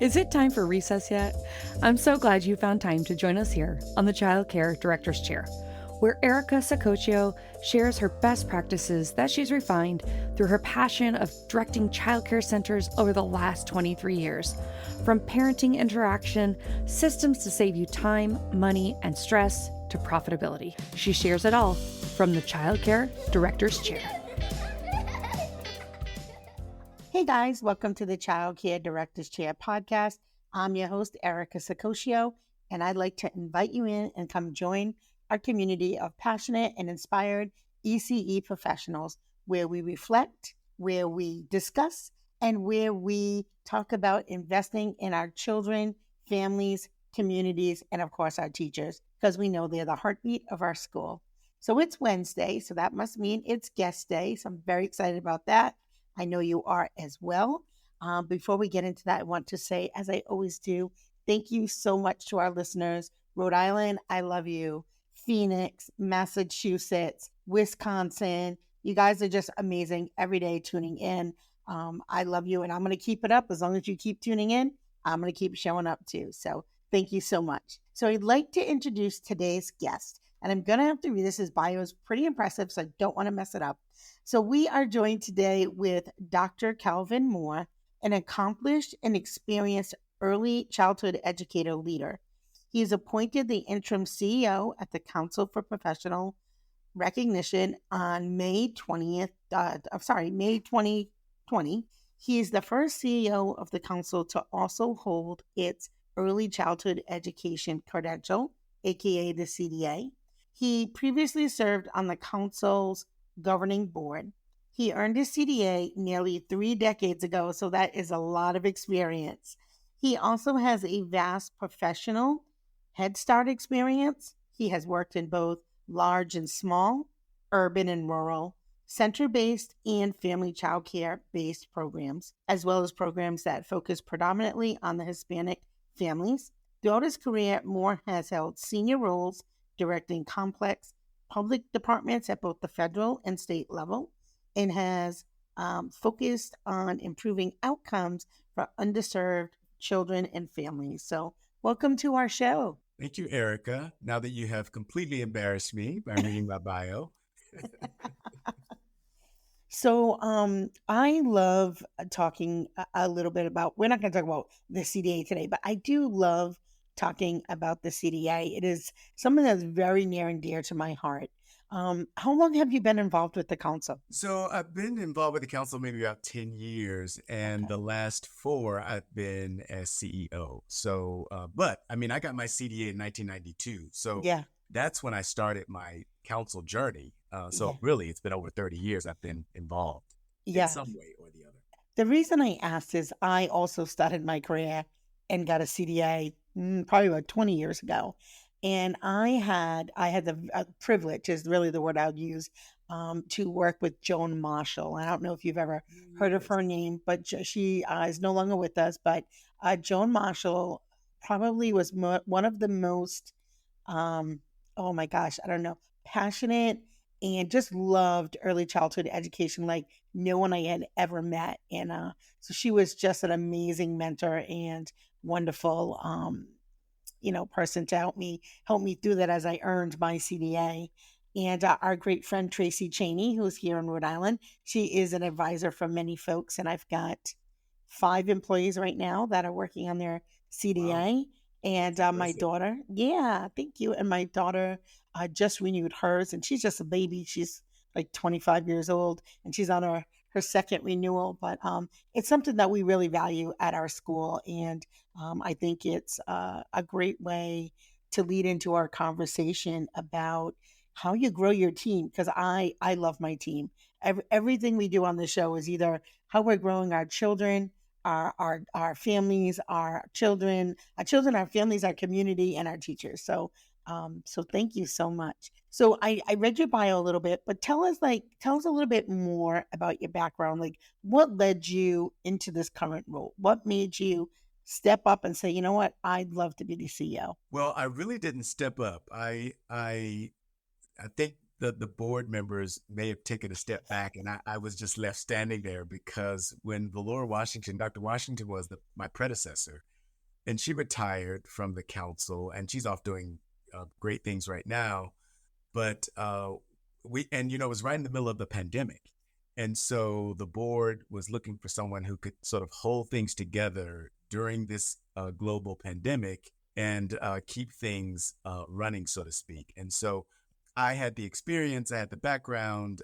Is it time for recess yet? I'm so glad you found time to join us here on the Childcare Director's Chair, where Erica Saccoccio shares her best practices that she's refined through her passion of directing childcare centers over the last 23 years. From parenting interaction, systems to save you time, money, and stress, to profitability. She shares it all from the Childcare Director's Chair. Hey guys, welcome to the Child Care Director's Chair podcast. I'm your host, Erica Saccoccio, and I'd like to invite you in and come join our community of passionate and inspired ECE professionals where we reflect, where we discuss, and where we talk about investing in our children, families, communities, and of course our teachers, because we know they're the heartbeat of our school. So it's Wednesday, so that must mean it's guest day. So I'm very excited about that. I know you are as well. Before we get into that, I want to say, as I always do, thank you so much to our listeners. Rhode Island, I love you. Phoenix, Massachusetts, Wisconsin. You guys are just amazing every day tuning in. I love you, and I'm going to keep it up. As long as you keep tuning in, I'm going to keep showing up too. So thank you so much. So I'd like to introduce today's guest, and I'm going to have to read this. His bio is pretty impressive, so I don't want to mess it up. So we are joined today with Dr. Calvin Moore, an accomplished and experienced early childhood educator leader. He is appointed the interim CEO at the Council for Professional Recognition on May 2020. He is the first CEO of the council to also hold its Early Childhood Education Credential, aka the CDA. He previously served on the council's governing board. He earned his CDA nearly 3 decades ago, so that is a lot of experience. He also has a vast professional Head Start experience. He has worked in both large and small, urban and rural, center-based and family child care-based programs, as well as programs that focus predominantly on the Hispanic families. Throughout his career, Moore has held senior roles directing complex public departments at both the federal and state level, and has focused on improving outcomes for underserved children and families. So welcome to our show. Thank you, Erica. Now that you have completely embarrassed me by reading my bio. So I love talking a little bit about, we're not going to talk about the CDA today, but I do love talking about the CDA. It is something that's very near and dear to my heart. How long have you been involved with the council? So I've been involved with the council maybe about 10 years, and the last 4 I've been as CEO. So, but I mean, I got my CDA in 1992. So Yeah. that's when I started my council journey. So really, it's been over 30 years I've been involved in some way or the other. The reason I asked is I also started my career and got a CDA probably about 20 years ago. And I had the privilege, is really the word I would use, to work with Joan Marshall. I don't know if you've ever heard of her name, but she is no longer with us. But Joan Marshall probably was one of the most, oh my gosh, I don't know, passionate and just loved early childhood education like no one I had ever met. And so she was just an amazing mentor and wonderful person to help me through that as I earned my CDA. And our great friend Tracy Cheney, who's here in Rhode Island, she is an advisor for many folks, and I've got 5 employees right now that are working on their CDA. Wow. And my daughter, thank you. And my daughter just renewed hers, and she's just a baby. She's like 25 years old, and she's on her second renewal. But it's something that we really value at our school. And I think it's a great way to lead into our conversation about how you grow your team, because I love my team. Everything we do on the show is either how we're growing our children, our families, our families, our community, and our teachers. So thank you so much. So I read your bio a little bit, but tell us a little bit more about your background. Like, what led you into this current role? What made you step up and say, you know what, I'd love to be the CEO? Well, I really didn't step up. I think the board members may have taken a step back, and I was just left standing there because when Valora Washington, Dr. Washington was my predecessor, and she retired from the council, and she's off doing great things right now. But it was right in the middle of the pandemic. And so the board was looking for someone who could sort of hold things together during this global pandemic and keep things running, so to speak. And so I had the experience, I had the background,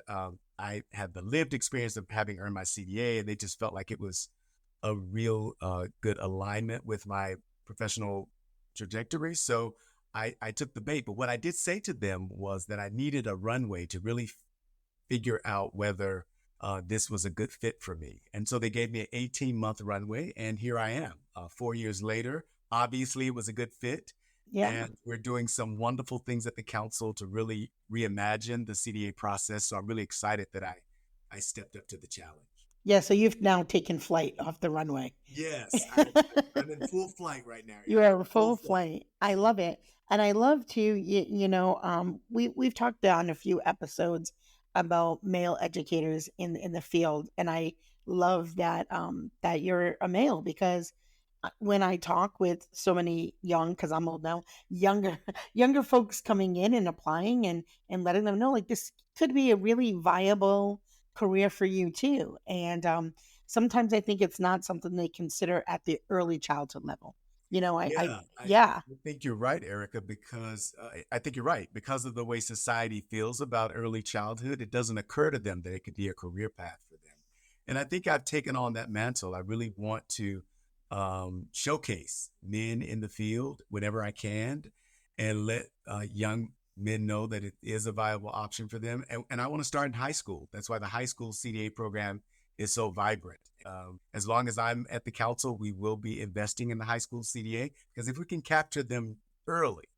I had the lived experience of having earned my CDA, and they just felt like it was a real good alignment with my professional trajectory. So I took the bait. But what I did say to them was that I needed a runway to really figure out whether this was a good fit for me. And so they gave me an 18-month runway, and here I am 4 years later. Obviously, it was a good fit. Yeah. And we're doing some wonderful things at the council to really reimagine the CDA process. So I'm really excited that I stepped up to the challenge. Yeah, so you've now taken flight off the runway. Yes, I'm in full flight right now. You are full flight. I love it. And I love to, we've talked on a few episodes about male educators in the field. And I love that that you're a male, because when I talk with so many because I'm old now, younger folks coming in and applying and letting them know, like, this could be a really viable career for you too. And sometimes I think it's not something they consider at the early childhood level. I think you're right, Erica, because I think you're right. Because of the way society feels about early childhood, it doesn't occur to them that it could be a career path for them. And I think I've taken on that mantle. I really want to showcase men in the field whenever I can and let young men know that it is a viable option for them. And I want to start in high school. That's why the high school CDA program is so vibrant. As long as I'm at the council, we will be investing in the high school CDA, because if we can capture them early,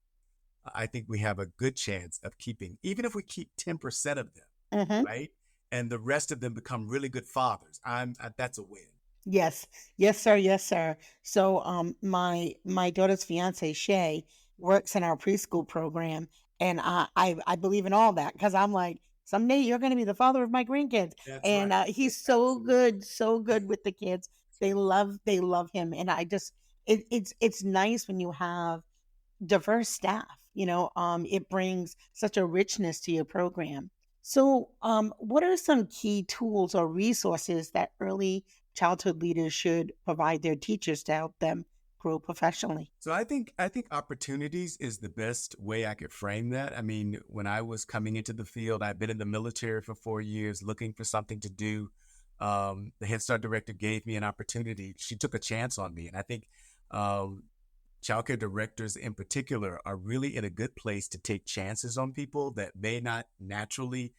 I think we have a good chance of keeping, even if we keep 10% of them, right? And the rest of them become really good fathers. That's a win. Yes. Yes, sir. Yes, sir. So my daughter's fiance, Shay, works in our preschool program. And I believe in all that, because I'm like, someday you're going to be the father of my grandkids. That's and right. He's so good with the kids. They love him. And it's nice when you have diverse staff. It brings such a richness to your program. So what are some key tools or resources that early childhood leaders should provide their teachers to help them grow professionally? So I think opportunities is the best way I could frame that. I mean, when I was coming into the field, I'd been in the military for 4 years looking for something to do. The Head Start director gave me an opportunity. She took a chance on me. And I think childcare directors in particular are really in a good place to take chances on people that may not naturally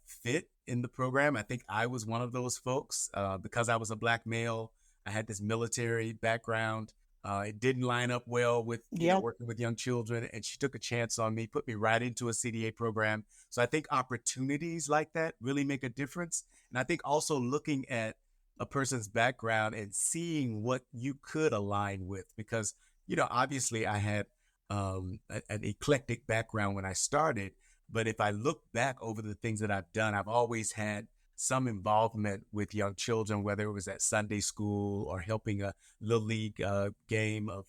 fit in the program. I think I was one of those folks because I was a Black male. I had this military background. It didn't line up well with working with young children, and she took a chance on me, put me right into a CDA program. So I think opportunities like that really make a difference. And I think also looking at a person's background and seeing what you could align with, because, obviously I had an eclectic background when I started, but if I look back over the things that I've done, I've always had some involvement with young children, whether it was at Sunday school or helping a little league game of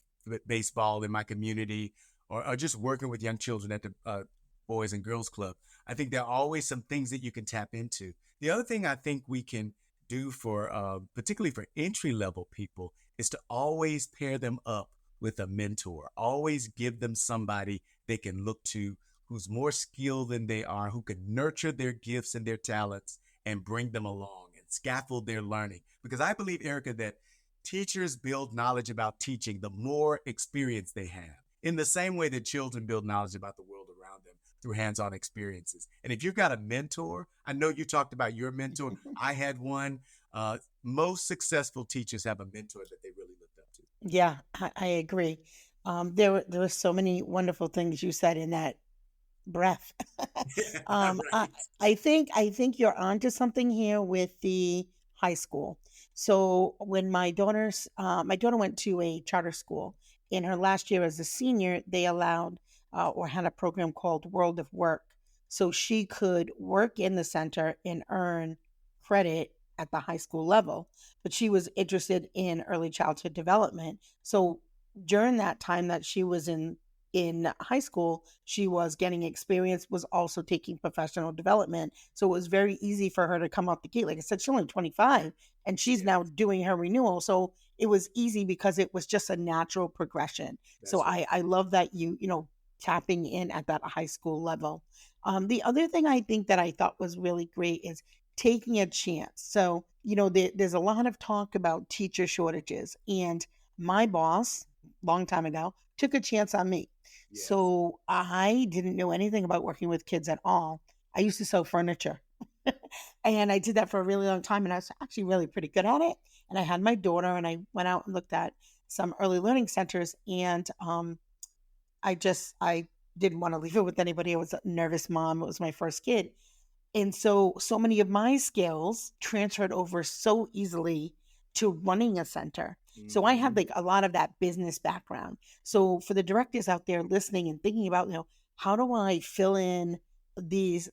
baseball in my community, or just working with young children at the Boys and Girls Club. I think there are always some things that you can tap into. The other thing I think we can do for, particularly for entry-level people, is to always pair them up with a mentor. Always give them somebody they can look to who's more skilled than they are, who can nurture their gifts and their talents and bring them along and scaffold their learning. Because I believe, Erica, that teachers build knowledge about teaching the more experience they have, in the same way that children build knowledge about the world around them through hands-on experiences. And if you've got a mentor, I know you talked about your mentor. I had one. Most successful teachers have a mentor that they really looked up to. Yeah, I agree. There were so many wonderful things you said in that breath. Right. I think you're onto something here with the high school. So when my daughter went to a charter school, in her last year as a senior, they allowed or had a program called World of Work. so she could work in the center and earn credit at the high school level. But she was interested in early childhood development. So during that time that she was in high school, she was getting experience, was also taking professional development. So it was very easy for her to come up the gate. Like I said, she's only 25 and she's now doing her renewal. So it was easy because it was just a natural progression. So That's right. I love that tapping in at that high school level. The other thing I think that I thought was really great is taking a chance. So, there's a lot of talk about teacher shortages, and my boss, long time ago, took a chance on me. Yes. So I didn't know anything about working with kids at all. I used to sew furniture. And I did that for a really long time, and I was actually really pretty good at it. And I had my daughter, and I went out and looked at some early learning centers, and I didn't want to leave it with anybody. I was a nervous mom. It was my first kid. And so many of my skills transferred over so easily to running a center. So I had Hmm. like a lot of that business background. So for the directors out there listening and thinking about, how do I fill in these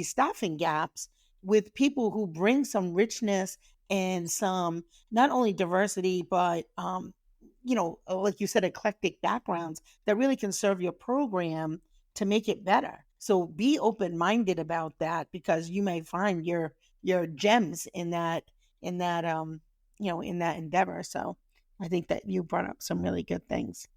staffing gaps with people who bring some richness and some not only diversity, but like you said, eclectic backgrounds that really can serve your program to make it better. So be open minded about that, because you may find your gems in that endeavor. So I think that you brought up some really good things.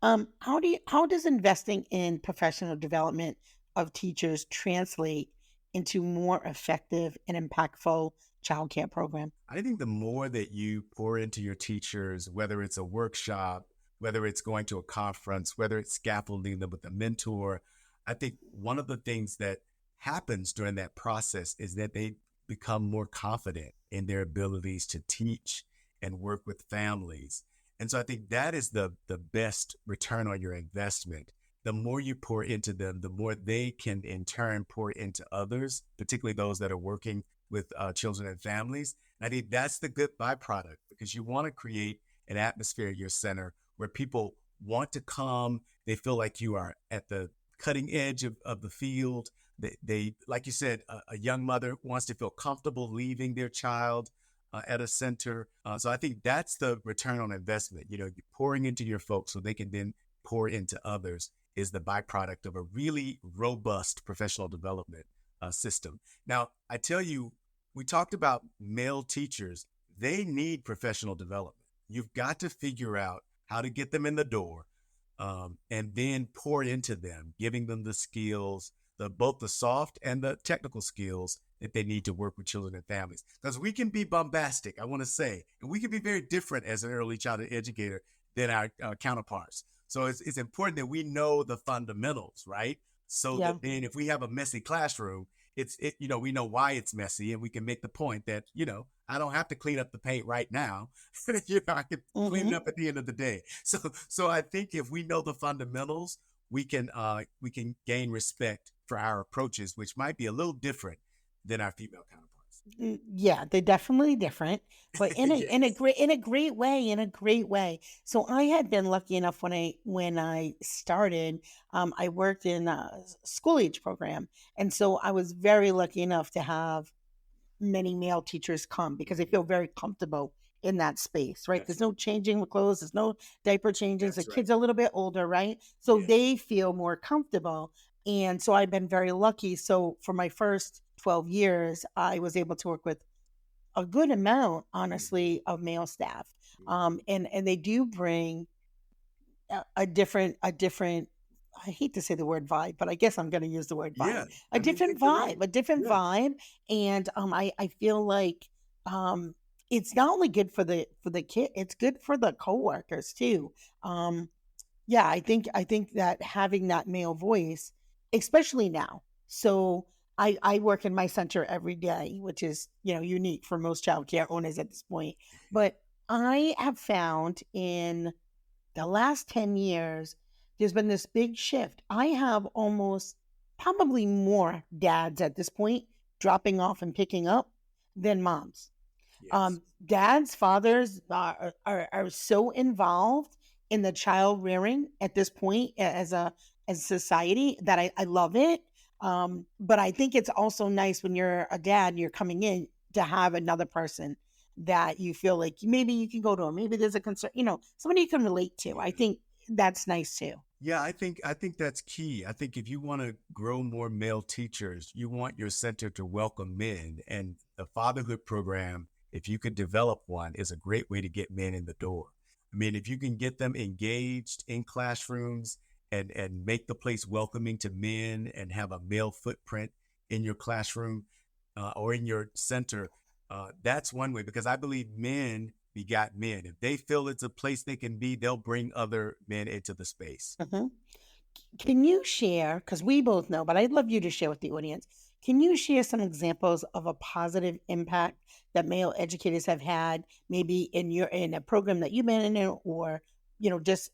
How does investing in professional development of teachers translate into more effective and impactful childcare program? I think the more that you pour into your teachers, whether it's a workshop, whether it's going to a conference, whether it's scaffolding them with a mentor, I think one of the things that happens during that process is that they become more confident in their abilities to teach and work with families. And so I think that is the best return on your investment. The more you pour into them, the more they can in turn pour into others, particularly those that are working with children and families. And I think that's the good byproduct, because you want to create an atmosphere at your center where people want to come. They feel like you are at the cutting edge of the field. They like you said, a young mother wants to feel comfortable leaving their child at a center. So I think that's the return on investment. You're pouring into your folks so they can then pour into others is the byproduct of a really robust professional development system. Now, I tell you, we talked about male teachers. They need professional development. You've got to figure out how to get them in the door, and then pour into them, giving them the skills, both the soft and the technical skills that they need to work with children and families. Because we can be bombastic, I want to say, and we can be very different as an early childhood educator than our counterparts. So it's important that we know the fundamentals, right? So Yeah. that then if we have a messy classroom, we know why it's messy, and we can make the point that I don't have to clean up the paint right now. I can clean it Hmm. up at the end of the day. So I think if we know the fundamentals, we can gain respect for our approaches, which might be a little different than our female counterparts. Yeah, they're definitely different, but Yes. in a great way, in a great way. So I had been lucky enough when I started, I worked in a school age program, and so I was very lucky enough to have many male teachers come because they feel very comfortable in that space, right? That's There's right. no changing of clothes, there's no diaper changes. The That's right. kids are a little bit older, right? So Yes. they feel more comfortable. And so I've been very lucky. So for my first 12 years, I was able to work with a good amount, Hmm. honestly, of male staff. Hmm. And they do bring a different, I hate to say the word vibe, but I guess I'm going to use the word Yeah. vibe. A I mean, different you're right. vibe, a different Yeah. vibe. And I feel like it's not only good for the kid, it's good for the coworkers too. Um, yeah, I think that having that male voice, especially now. So I work in my center every day, which is, unique for most childcare owners at this point. But I have found in the last 10 years, there's been this big shift. I have almost probably more dads at this point dropping off and picking up than moms. Yes. Dads, fathers are so involved in the child rearing at this point as a society that I love it. But I think it's also nice when you're a dad, you're coming in to have another person that you feel like maybe you can go to, or maybe there's a concern, somebody you can relate to. I think that's nice too. Yeah, I think that's key. I think if you want to grow more male teachers, you want your center to welcome men. And the fatherhood program, if you could develop one, is a great way to get men in the door. I mean, if you can get them engaged in classrooms and make the place welcoming to men and have a male footprint in your classroom or in your center, that's one way, because I believe men begot men. If they feel it's a place they can be, they'll bring other men into the space. hmm Can you share, because we both know, but I'd love you to share with the audience, can you share some examples of a positive impact that male educators have had, maybe in a program that you've been in, or just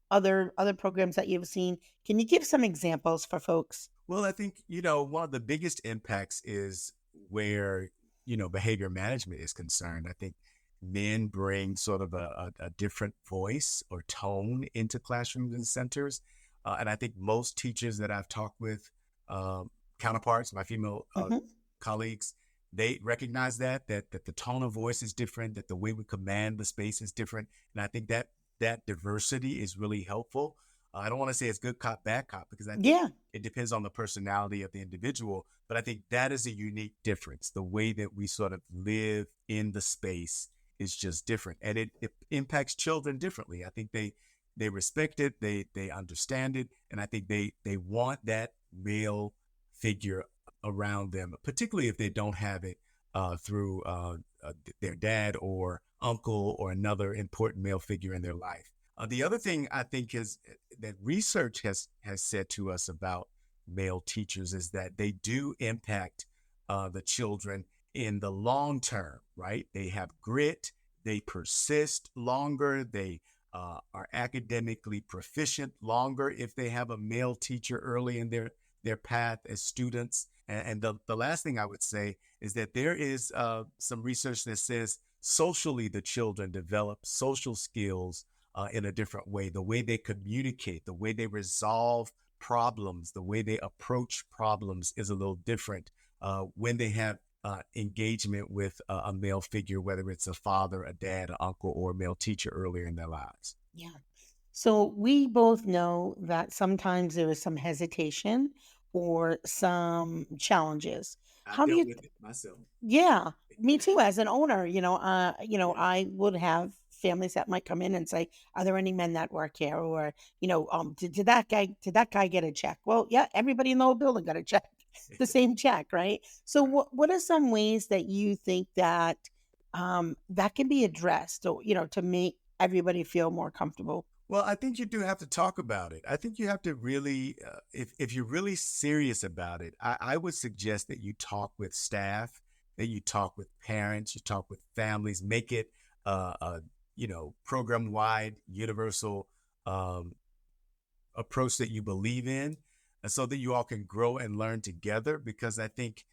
other programs that you've seen? Can you give some examples for folks? Well, I think, one of the biggest impacts is where, behavior management is concerned. I think men bring sort of a different voice or tone into classrooms and centers. And I think most teachers that I've talked with, counterparts, my female hmm colleagues, they recognize that the tone of voice is different, that the way we command the space is different. And I think that diversity is really helpful. I don't want to say it's good cop, bad cop, because I think Yeah. it depends on the personality of the individual. But I think that is a unique difference. The way that we sort of live in the space is just different, and it impacts children differently. I think they respect it, they understand it, and I think they want that male figure around them, particularly if they don't have it through their dad or uncle or another important male figure in their life. The other thing I think is that research has said to us about male teachers is that they do impact the children in the long term, right? They have grit, they persist longer, they are academically proficient longer if they have a male teacher early in their path as students. And the last thing I would say is that there is some research that says socially the children develop social skills in a different way. The way they communicate, the way they resolve problems, the way they approach problems is a little different when they have engagement with a male figure, whether it's a father, a dad, an uncle, or a male teacher earlier in their lives. Yeah. So we both know that sometimes there is some hesitation or some challenges. I've How do dealt you with it myself. Yeah, me too. As an owner, Yeah. I would have families that might come in and say, "Are there any men that work here?" Or, did that guy get a check? Well, yeah, everybody in the whole building got a check, the same check, right? So, Right. what are some ways that you think that that can be addressed, or to make everybody feel more comfortable? Well, I think you do have to talk about it. I think you have to really, if you're really serious about it, I would suggest that you talk with staff, that you talk with parents, you talk with families, make it a program wide, universal um, approach that you believe in, so that you all can grow and learn together. Because I think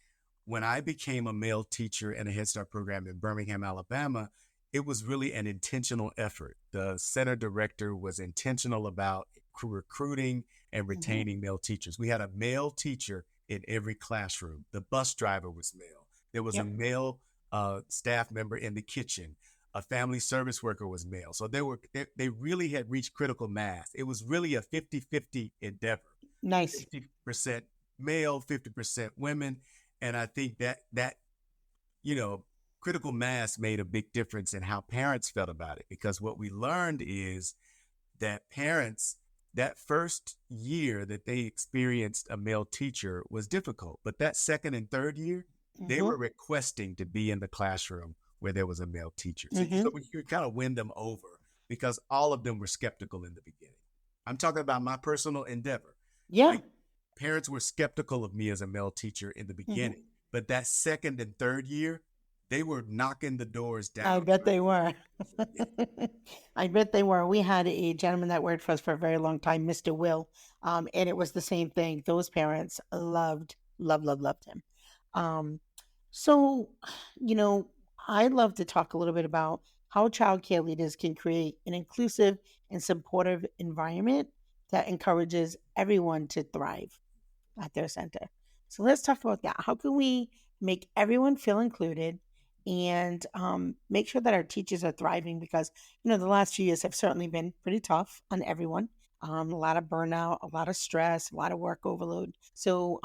when I became a male teacher in a Head Start program in Birmingham, Alabama, it was really an intentional effort. The center director was intentional about recruiting and hmm retaining male teachers. We had a male teacher in every classroom. The bus driver was male. There was a Yep. male staff member in the kitchen. A family service worker was male. So they really had reached critical mass. It was really a 50-50 endeavor. Nice. 50% male, 50% women. And I think that you know, critical mass made a big difference in how parents felt about it, because what we learned is that parents, that first year that they experienced a male teacher was difficult, but that second and third year, they hmm were requesting to be in the classroom where there was a male teacher. So hmm you could kind of win them over, because all of them were skeptical in the beginning. I'm talking about my personal endeavor. Yeah. Like, parents were skeptical of me as a male teacher in the hmm beginning, but that second and third year, they were knocking the doors I down. bet they were. Yeah. I bet they were. We had a gentleman that worked for us for a very long time, Mr. Will, and it was the same thing. Those parents loved him. Um, so, you know, I'd love to talk a little bit about how childcare leaders can create an inclusive and supportive environment that encourages everyone to thrive at their center. So let's talk about that. How can we make everyone feel included and make sure that our teachers are thriving? Because, the last few years have certainly been pretty tough on everyone. A lot of burnout, a lot of stress, a lot of work overload. So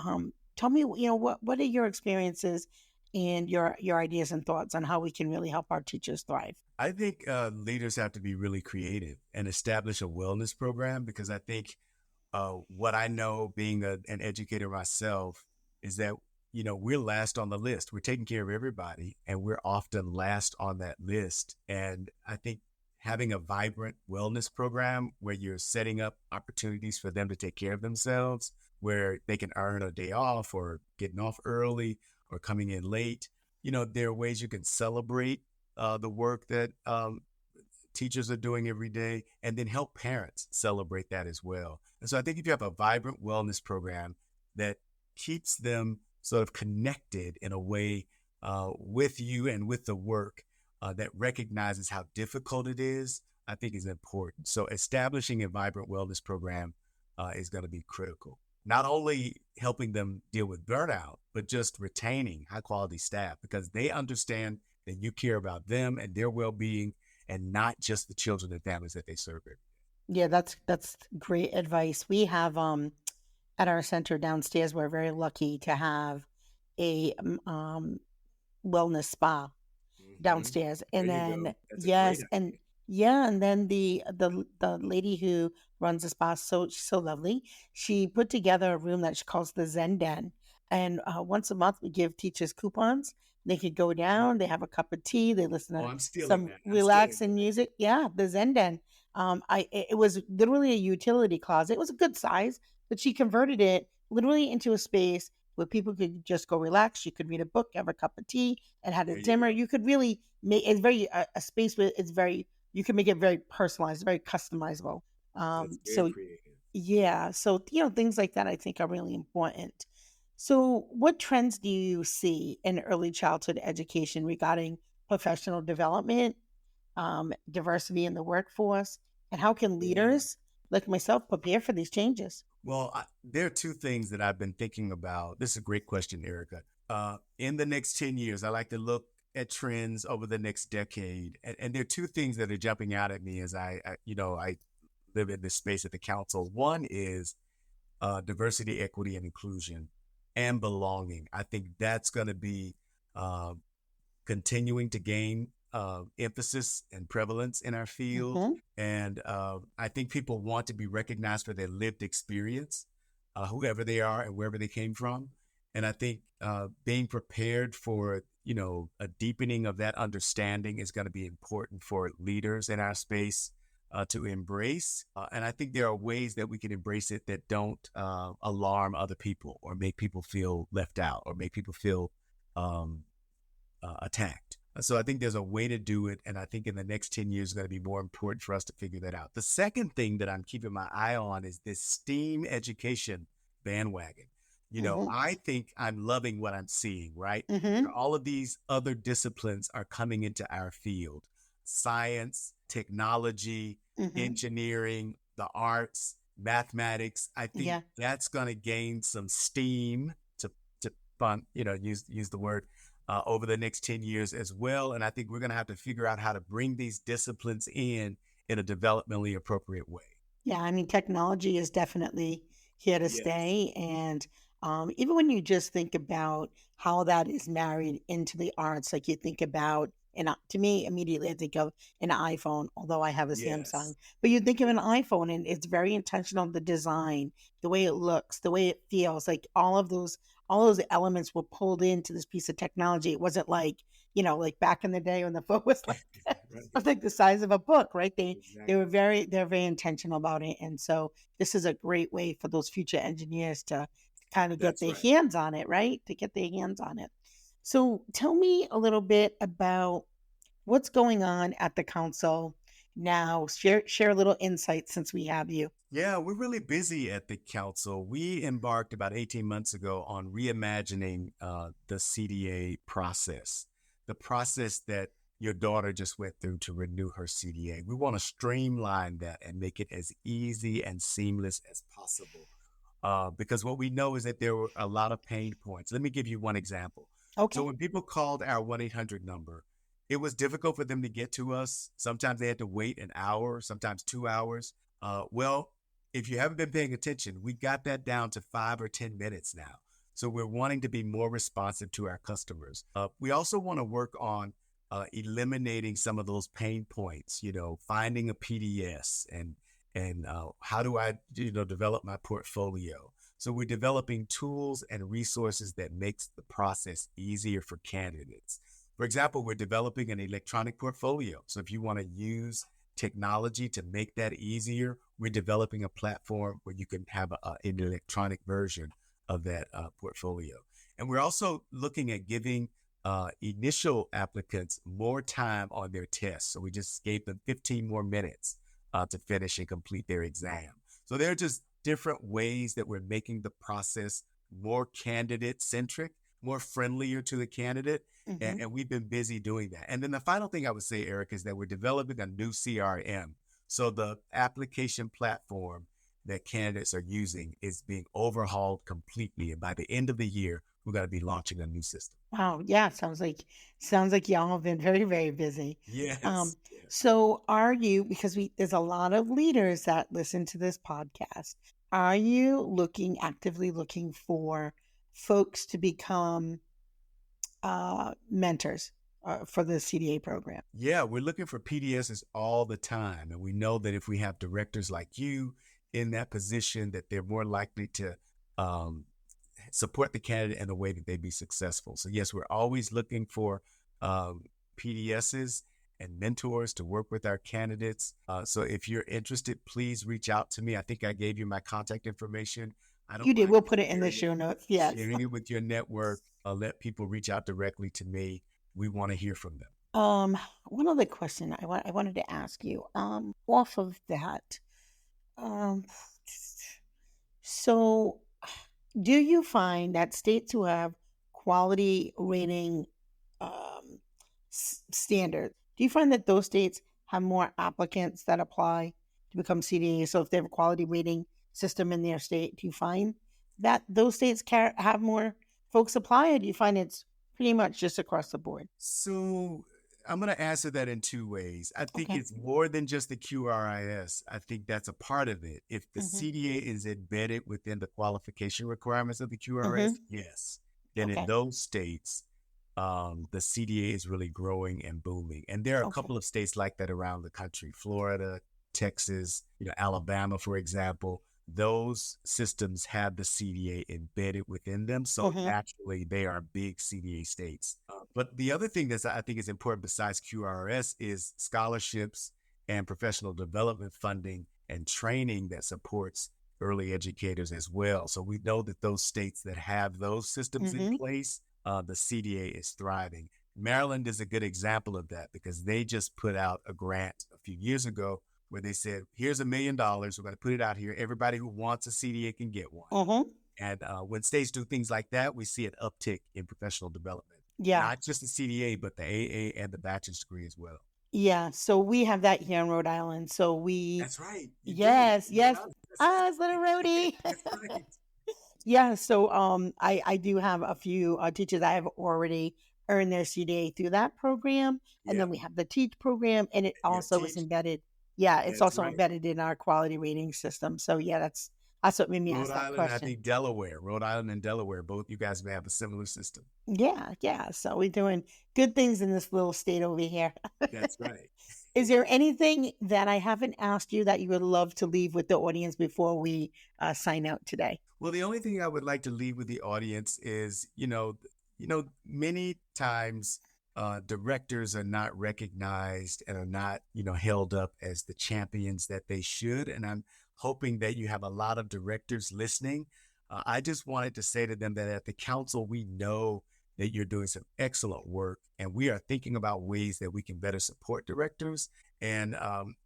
tell me, what are your experiences and your ideas and thoughts on how we can really help our teachers thrive? I think leaders have to be really creative and establish a wellness program, because I think what I know, being an educator myself, is that, we're last on the list. We're taking care of everybody, and we're often last on that list. And I think having a vibrant wellness program where you're setting up opportunities for them to take care of themselves, where they can earn a day off or getting off early or coming in late. There are ways you can celebrate the work that teachers are doing every day, and then help parents celebrate that as well. And so I think if you have a vibrant wellness program that keeps them sort of connected in a way with you and with the work, that recognizes how difficult it is, I think is important. So establishing a vibrant wellness program is going to be critical. Not only helping them deal with burnout, but just retaining high quality staff, because they understand that you care about them and their well-being, and not just the children and families that they serve. Yeah, that's great advice. We have at our center downstairs, we're very lucky to have a wellness spa Mm-hmm. downstairs. There And you go. then That's a great yes, and idea. yeah, and then the lady who runs the spa, she's so lovely. She put together a room that she calls the Zen Den. And once a month we give teachers coupons. They could go down, they have a cup of tea, they listen Oh, to I'm stealing some that. I'm stealing relaxing that. music. Yeah, the Zen Den. It was literally a utility closet. It was a good size, but she converted it literally into a space where people could just go relax. You could read a book, have a cup of tea, and had a There you dimmer. go. You could really make it's very a space where it's very you can make it very personalized, very customizable. That's very So creative. yeah, so things like that I think are really important. So what trends do you see in early childhood education regarding professional development, diversity in the workforce, and how can Yeah. leaders like myself prepare for these changes? Well, there are two things that I've been thinking about. This is a great question, Erica. In the next 10 years, I like to look at trends over the next decade. And there are two things that are jumping out at me as I live in this space at the council. One is diversity, equity, and inclusion, and belonging. I think that's going to be uh, continuing to gain emphasis and prevalence in our field. Hmm. And I think people want to be recognized for their lived experience, whoever they are and wherever they came from. And I think being prepared for, a deepening of that understanding is going to be important for leaders in our space to embrace. And I think there are ways that we can embrace it that don't alarm other people or make people feel left out or make people feel um, attacked. So I think there's a way to do it. And I think in the next 10 years, it's going to be more important for us to figure that out. The second thing that I'm keeping my eye on is this STEAM education bandwagon. Hmm. I think I'm loving what I'm seeing, right? Hmm. All of these other disciplines are coming into our field: science, technology, Hmm. engineering, the arts, mathematics. I think Yeah. that's going to gain some steam to fun, use the word over the next 10 years as well. And I think we're going to have to figure out how to bring these disciplines in a developmentally appropriate way. Yeah, I mean, technology is definitely here to Yes. stay. And even when you just think about how that is married into the arts, like you think about, to me, immediately I think of an iPhone, although I have a Samsung, Yes. but you think of Yeah. an iPhone and it's very intentional, the design, the way it looks, the way it feels, like all those elements were pulled into this piece of technology. It wasn't like back in the day when the phone was like, Right. was like the size of a book, right? Exactly. They're very intentional about it. And so this is a great way for those future engineers to kind of get That's their right. hands on it, right? To get their hands on it. So tell me a little bit about what's going on at the council now. Share a little insight since we have you. Yeah, we're really busy at the council. We embarked about 18 months ago on reimagining the CDA process, the process that your daughter just went through to renew her CDA. We want to streamline that and make it as easy and seamless as possible. because what we know is that there were a lot of pain points. Let me give you one example. So Okay. when people called our 1-800 number, it was difficult for them to get to us. Sometimes they had to wait an hour, sometimes 2 hours. Well, if you haven't been paying attention, we got that down to 5 or 10 minutes now. So we're wanting to be more responsive to our customers. We also want to work on eliminating some of those pain points, finding a PDS and how do I, develop my portfolio. So we're developing tools and resources that makes the process easier for candidates. For example, we're developing an electronic portfolio. So if you want to use technology to make that easier, we're developing a platform where you can have an electronic version of that portfolio. And we're also looking at giving initial applicants more time on their tests. So we just gave them 15 more minutes to finish and complete their exam. So there are just different ways that we're making the process more candidate-centric, more friendlier to the candidate. Mm-hmm. And we've been busy doing that. And then the final thing I would say, Eric, is that we're developing a new CRM. So the application platform that candidates are using is being overhauled completely. And by the end of the year, we're going to be launching a new system. Wow. Yeah. Sounds like y'all have been very, very busy. Yes. So are you, because there's a lot of leaders that listen to this podcast, are you actively looking for folks to become mentors for the CDA program? Yeah, we're looking for PDSs all the time. And we know that if we have directors like you in that position, that they're more likely to support the candidate in a way that they'd be successful. So yes, we're always looking for PDSs and mentors to work with our candidates. So if you're interested, please reach out to me. I think I gave you my contact information. I don't You did. mind We'll put it in the show notes. Yes. sharing it with your network. Let people reach out directly to me. We want to hear from them. One other question I wanted to ask you. Off of that, so do you find that states who have quality rating standards, do you find that those states have more applicants that apply to become CDA? So if they have a quality rating system in their state, do you find that those states have more folks apply, or do you find it's pretty much just across the board? So I'm going to answer that in two ways. I think Okay. it's more than just the QRIS. I think that's a part of it. If the Mm-hmm. CDA is embedded within the qualification requirements of the QRIS, yes, then in Okay. those states, the CDA is really growing and booming. And there are a Okay. couple of states like that around the country, Florida, Texas, Alabama, for example. Those systems have the CDA embedded within them. So Mhm. naturally, they are big CDA states. But the other thing that I think is important besides QRS is scholarships and professional development funding and training that supports early educators as well. So we know that those states that have those systems in Mhm. place, the CDA is thriving. Maryland is a good example of that because they just put out a grant a few years ago where they said, here's $1 million. We're going to put it out here. Everybody who wants a CDA can get one. Mhm. And when states do things like that, we see an uptick in professional development. Yeah. Not just the CDA, but the AA and the bachelor's degree as well. Yeah. So we have that here in Rhode Island. So That's right. You yes, do. yes. Wow. It's little Rhodey. That's right. Yeah. So I do have a few teachers that have already earned their CDA through that program, and Yeah. then we have the Teach program, and it also is Teach. embedded. Yeah, it's That's also right. embedded in our quality rating system. So yeah, that's what made me Rhode ask that Island, I question. think Delaware. Rhode Island and Delaware, both you guys may have a similar system. Yeah, yeah. So we're doing good things in this little state over here. That's right. Is there anything that I haven't asked you that you would love to leave with the audience before we sign out today? Well, the only thing I would like to leave with the audience is, many times directors are not recognized and are not, held up as the champions that they should. And I'm hoping that you have a lot of directors listening. I just wanted to say to them that at the council, we know that you're doing some excellent work, and we are thinking about ways that we can better support directors. And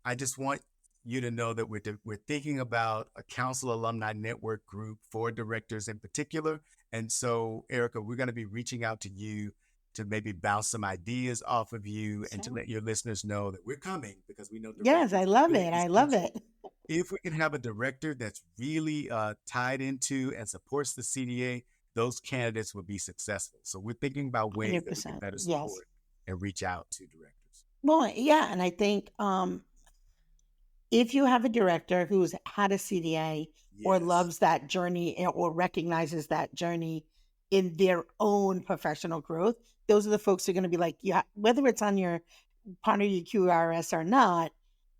I just want you to know that we're thinking about a council alumni network group for directors in particular. And so, Erica, we're going to be reaching out to you to maybe bounce some ideas off of you and to let your listeners know that we're coming because we know Yes, I love it. I love it. if we can have a director that's really tied into and supports the CDA, those candidates would be successful. So we're thinking about ways that we can 100%. better Yes. support and reach out to directors. Well, yeah. And I think if you have a director who's had a CDA or Yes. loves that journey or recognizes that journey in their own professional growth, those are the folks who are going to be like, yeah, whether it's on your part of your QRS or not,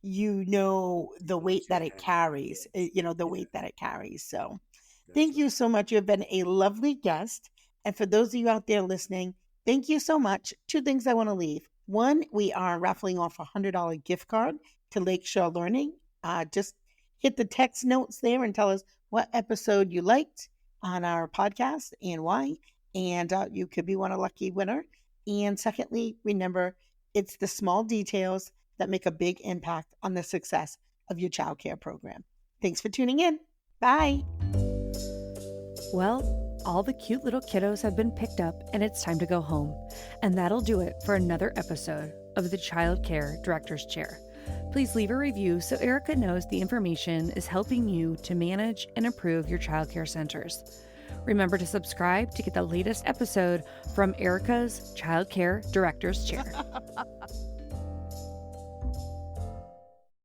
you know the weight that it carries, Yes. the Yeah. weight that it carries. So That's thank right. you so much. You have been a lovely guest. And for those of you out there listening, thank you so much. Two things I want to leave. One, we are raffling off a $100 gift card to Lakeshore Learning. Just hit the text notes there and tell us what episode you liked on our podcast and why. And you could be one a lucky winner. And secondly, remember, it's the small details that make a big impact on the success of your childcare program. Thanks for tuning in. Bye. Well, all the cute little kiddos have been picked up and it's time to go home. And that'll do it for another episode of the Childcare Director's Chair. Please leave a review so Erica knows the information is helping you to manage and improve your childcare centers. Remember to subscribe to get the latest episode from Erica's Childcare Director's Chair.